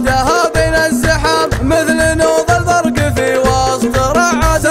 وحدها بين الزحام مثل نوض البرق في وسط رعد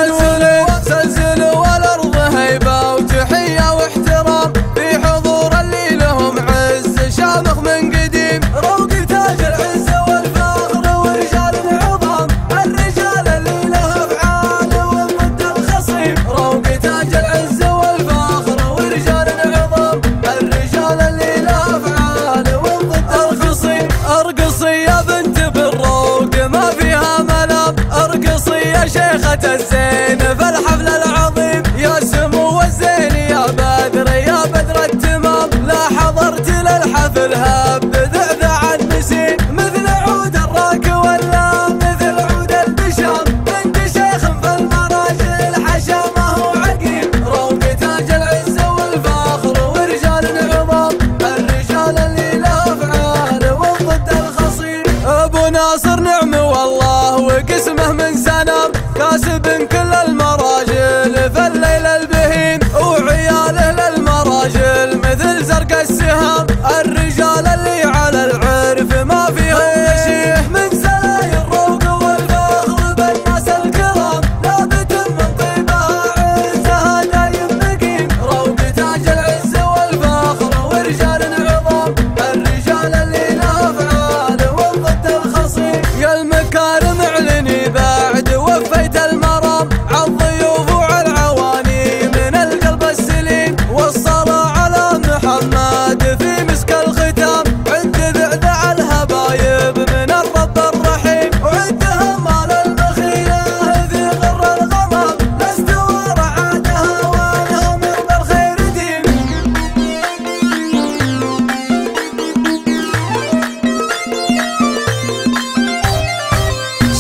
سلسل والأرض هيبة وتحية واحترام في حضور اللي لهم عز شامخ من قديم. روق تاج العز والفخر ورجال عظام الرجال اللي له أفعال وضد الخصيم. روق تاج العز والفخر ورجال عظام الرجال اللي له أفعال وضد الخصيم. ارقصي يا بنت بالروق ما فيها ملام، ارقصي يا شيخة الزين في الحفل العظيم. يا سمو الزين يا بدر يا بدر التمام، لا حضرت للحفل هب ذعذع النسيم مثل عود الراك ولا مثل عود البشام. بنت شيخ في المراجل حشامه وعقيم. روق تاج العز والفخر ورجال عظام الرجال اللي له أفعال وضد الخصيم. ابو ناصر نعم والله وقسمه من سنام، كاسب كل المراجل في الليل البهيم. وعياله للمراجل مثل زرق السهام، الرجال اللي على العرف ما فيهم نشيح. من سلاي الروق والفخر بالناس الكرام، لابد من طيبها عزها دايم مقيم. روق تاج العز والفخر ورجال عظام الرجال اللي له أفعال وضد الخصيم. يا المكارم اعلني بعد وفيت المرام، عالضيوف وعالعواني من القلب السليم. والصلاة على محمد في مسك الختام، عد ذعذع الهبايب من الرب الرحيم. وعد همال المخيله في غر الغمام، لاستوى رعاتها وانهم بالخير دين.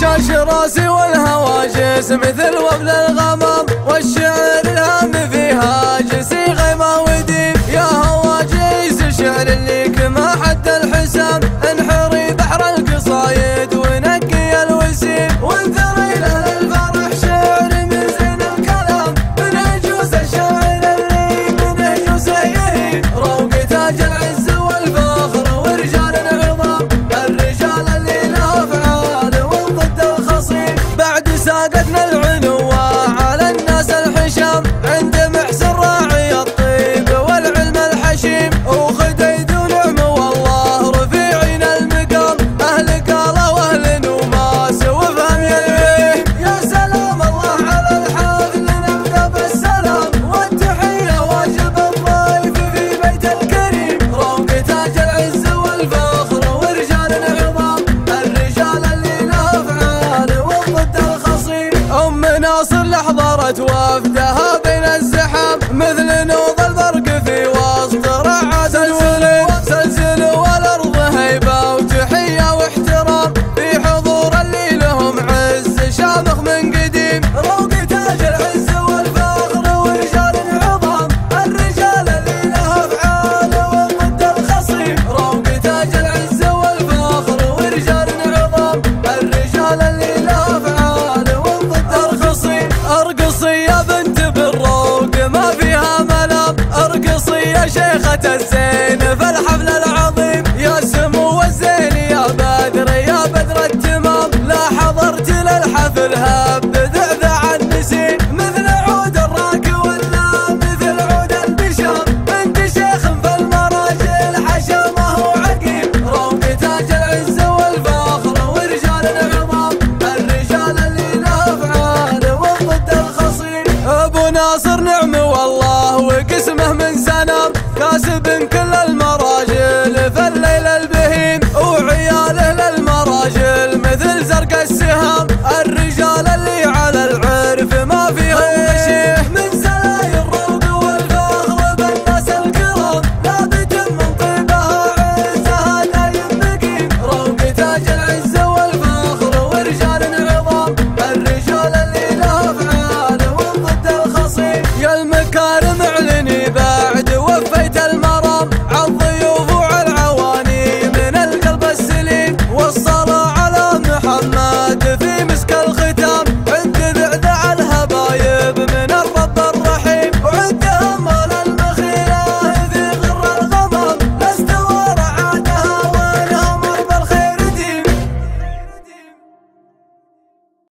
شاش راسي والهواجس مثل وبل الغمام، والشعر